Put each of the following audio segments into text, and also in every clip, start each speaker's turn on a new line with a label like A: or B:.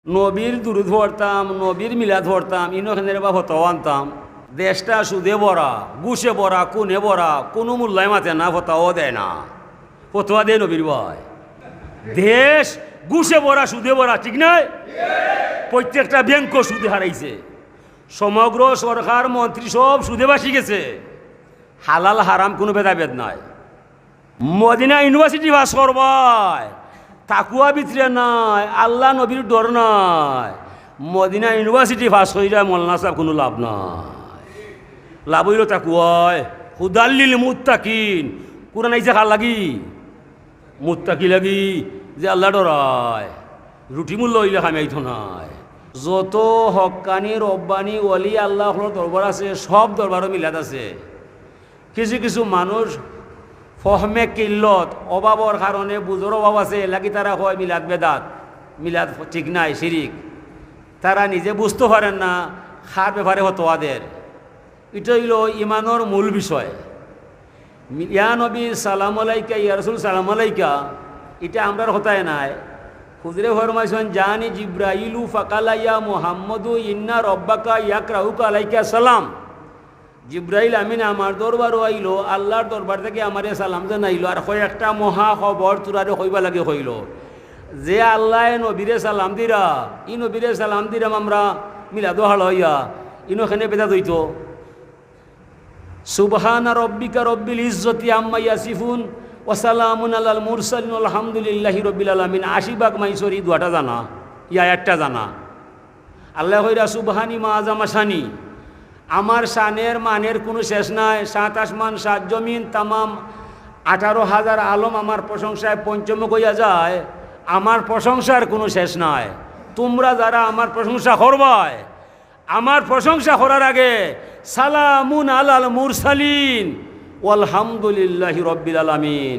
A: নবীর দুরুদ পড়তাম, নবীর মিলাদ পড়তাম, ইনোখানের বা ফতোয়া আনতাম। দেশটা সুদে ভরা, ঘুষে ভরা, কোনে ভরা, কোনো মূল্যায় মাতে না, ফতোয়াও দেয় না। ফতোয়া দেয় নবীর ভাই। দেশ ঘুষে ভরা, সুদে ভরা, ঠিক নয়? প্রত্যেকটা ব্যাংক সুদে হারাইছে, সমগ্র সরকার মন্ত্রী সব সুদে বাসি গেছে। হালাল হারাম কোনো ভেদাভেদ নাই। মদিনা ইউনিভার্সিটি বাস করবায়, তাকুয়া ভিতরে নাই, আল্লাহ নবীর ডর নাই। মদিনা ইউনিভার্সিটি পাস হয়ে যায় মৌলানা সাহেব, কোনো লাভ নাই। লাভ হইল তাকুয়ায়। হুদাল্লিল মুত্তাকিন, কোরআন আইছে কার লাগি? মুত্তাকি লাগি, যে আল্লাহ ডরায়। রুটি মূল্য হইলে খামাইতো নাই। যত হক্কানি রব্বানি ওলি আল্লাহ দরবার আছে, সব দরবারও মিলাদ আছে। কিছু কিছু মানুষ ফহমে কিল্লত, অভাবর কারণে বুঝোর অভাব আছে, লাগি তারা হয় মিলাদ বেদাত, মিলাদ ঠিক নাই, শিরিক। তারা নিজে বুঝতে পারেন না খার ব্যাপারে হতোয়াদের। এটা হইল ইমানোর মূল বিষয়। ইয়া নবী সালাম আলাইকা, ইয়া রাসূল সালাম আলাইকা, এটা আমরার হতায় নাই। হুজুরে ফরমাইছেন, জানি জিব্রাইলু ফাকালা ইয়া মুহাম্মদু ইন্না রব্বাকা ইয়াকরাউকা আলাইকা সালাম। জিব্রাইল আমিন আমার দরবারও আইল, আল্লাহর দরবার থেকে আমারে সালাম জানাইল। আর একটা মহা খবর তোরারে কইবা লাগে কইল, যে আল্লাহ নবীরে সালাম দিরা, ই নবীরে সালাম দিরাম আমরা মিলাদ হাল হইয়া ইনোখানে বেদাত হইতো। সুবহানা রব্বিকা রব্বিল ইজ্জতি আম্মা ইয়াসিফুন ওয়া সালামুন আলাল মুরসালিন আলহামদুলিল্লাহি রব্বিল আলামিন। 80 ভাগ মাইসরি দুয়াটা জানা, ইয়া একটা জানা। আল্লাহ কইরা সুবহানি মা আযামা শানি, আমার শানের মানের কোনো শেষ নাই। 7 আসমান 7 জমিন তামাম 18,000 আলম আমার প্রশংসায় পঞ্চম কইয়া যায়। আমার প্রশংসার কোনো শেষ নাই। তোমরা যারা আমার প্রশংসা করবাই, আমার প্রশংসা করার আগে সালামুন আলাল মুরসালিন আলহামদুলিল্লাহি রব্বিল আলামিন,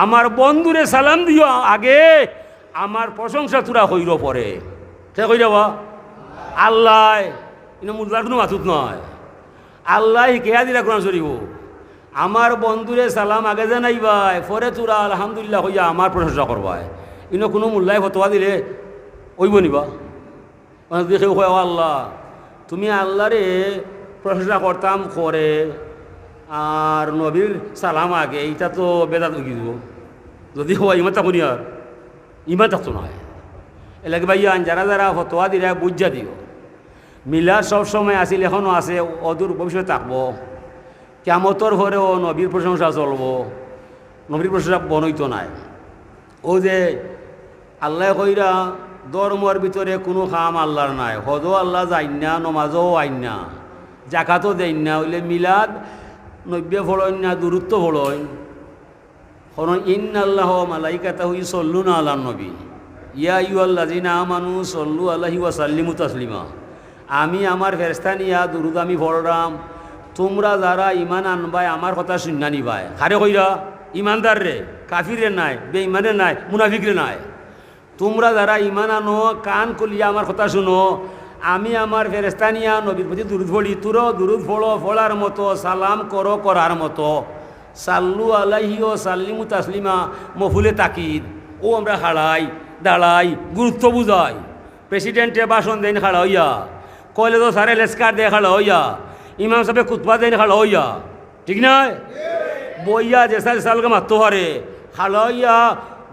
A: আমার বন্ধুরে সালাম দিও আগে, আমার প্রশংসা তোরা হইর পরে। সে কই যাবা আল্লাহ, ইনো মুদ্রার কোনো মাতুত নয়। আল্লাহ কেয়া দিলা কোরআন শরীফ, আমার বন্ধুরে সালাম আগে জানাইবাই, পরে তোরা আলহামদুলিল্লাহ হইয়া আমার প্রশংসা করবাই। ইনো কোনো মূল্যায় ফতোয়া দিলে ওইব নিবা? দেখে কয় আল্লাহ, তুমি আল্লাহরে প্রশংসা করতাম করে আর নবীর সালাম আগে, এইটা তো বেদাত উঠি দিব। যদি হয় ইমান থাকুনি, আর ইমান থাকতো নয়। এলাকে ভাইয়া যারা যারা ফতোয়া দিলে বুঝা দিও। মিলাদ সবসময় আসিল, এখনও আছে, অদূর ভবিষ্যতে থাকবো। কিয়ামতর ঘরেও নবীর প্রশংসা চলব, নবীর প্রশংসা বনইতো নাই। ও যে আল্লাহ কইরা ধর্মর ভিতরে কোনো খাম আল্লাহর নাই, হজও আল্লাহ যাই না, নমাজও আইন না, জাকাতও দেন না, হইলে মিলাদ নব্বে ফলইন না, দূরত্ব ফলইন। কারণ ইন্নাল্লাহ মালাইকাতাহু ইউসাল্লুনা আলান নবী ইয়া আইয়ুহাল্লাযিনা আমানু সাল্লু আলাইহি ওয়া সাল্লিমু তাসলিমা। আমি আমার ফেরেশতা নিয়া দুরুদ আমি পড়লাম, তোমরা যারা ইমান আনবাই আমার কথা শুননা নিবাই। কারে কইরা? ইমানদার রে, কাফিরে নাই, বেঈমানে নাই, মুনাফিকরে নাই। তোমরা যারা ইমান আনো, কান কলিয়া আমার কথা শুনো, আমি আমার ফেরেশতা নিয়া নবীর প্রতি দুরুদ পড়ি, তোরও দুরুদ পড়ো পড়ার মতো, সালাম করো করার মতো। সাল্লু আলাইহি ওয়া সাল্লিমু তাসলিমা মফুলে তাকিদ। ও আমরা খাড়াই দাঁড়াই, গুরুত্ব বুঝাই। প্রেসিডেন্টে ভাষণ দেন খাড়া হইয়া, কলেজ সারে লেসকার দিয়ে খাড়া হইয়া, ইমাম সাহেব খুতবা দেন খাড়া হইয়া, ঠিক নয়? বইয়া জেসা জেসালকে মারতে পারে খাড়া হইয়া,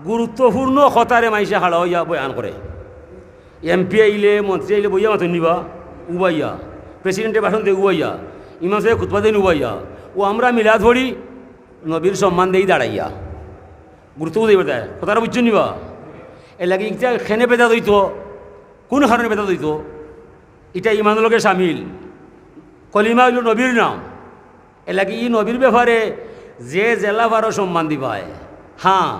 A: গুরুত্বপূর্ণ কথারে মাইসে খাড়া হইয়া বয়ান করে। এমপি আইলে, মন্ত্রী আইলে বইয়া মাথুন নিবা উবাইয়া, প্রেসিডেন্টের ভাষণ দিয়ে উবাইয়া, ইমাম সাহেব খুতবা দেন উবাইয়া। ও আমরা মিলাদ ধরি নবীর সম্মান দেই দাঁড়াইয়া, গুরুত্ব বুঝাই দেয় কথাটা বুঝছো নিবা। এ লাগে ইটা খেনে বেদা দইত, কোন কারণে বেদা দইত? এটা ইমানের লোকে সামিল। কলিমা হইল নবীর নাম। এ লাগে ই নবীর ব্যাপারে যে জেলা ভারও সম্মান দিবায়। হ্যাঁ,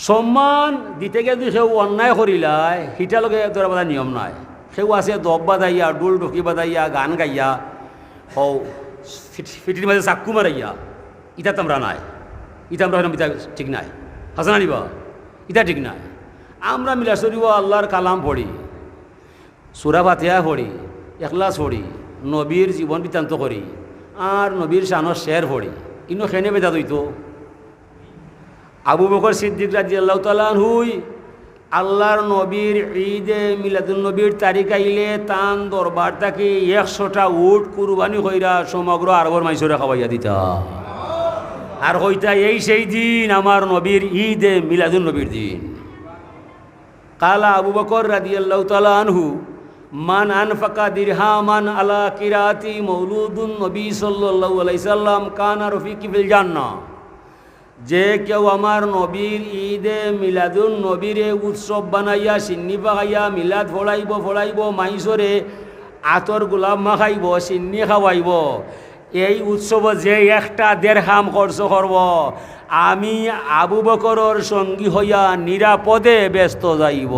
A: সম্মান দিতে গিয়ে যদি সেও অন্যায় করিলায়, সিটা লগে তোরা বাধা নিয়ম নাই। সেও আছে দব বাজাইয়া, ডোল ঢুকি বাজাইয়া, গান গাইয়া, হও ফিটির মাঝে চাক্কু মারাইয়া, ইটা তো আমরা নাই। ইটা আমরা ইটা ঠিক নাই, হাসানা নিবা, ইটা ঠিক নাই। আমরা মিলা শরীফ আল্লাহর কালাম পড়ি, সূরা ফাতিহা পড়ি, ইখলাস পড়ি, নবীর জীবন বৃত্তান্ত করি, আর নবীর শানের শের পড়ি। ইনো খেনে বেদা দইতো। আবু বকর সিদ্দিক রাদিয়াল্লাহু তাআলা আনহুই আল্লাহর নবীর ঈদে মিলাদুন নবীর তারিখ আইলে তান দরবার তাকে 100টা উট কুরবানি কইরা সমগ্র আরবর মাইসরে খাওয়াইয়া দিতা আর হইতা এই সেই দিন আমার নবীর ঈদে মিলাদুন নবীর দিন। কালা আবু বকর রাদিয়াল্লাহু তাআলা আনহু মান আনফাকা দিরহামান আলা কিরাতি মৌলুদুন নবী সাল্লাল্লাহু আলাইহি সাল্লাম কানা রফিকি ফিল জান্নাহ। যে কেউ আমার নবীর ঈদে মিলাদুন নবীরে উৎসব বানাইয়া সিন্নি পাকাইয়া মিলাদ ফড়াইব মাইসরে আতর গোলাপ মাখাইব সিন্নি খাওয়াইব, এই উৎসব যে একটা দেড়হাম খরচ করব, আমি আবু বকরের সঙ্গী হইয়া নিরাপদে ব্যস্ত যাইব।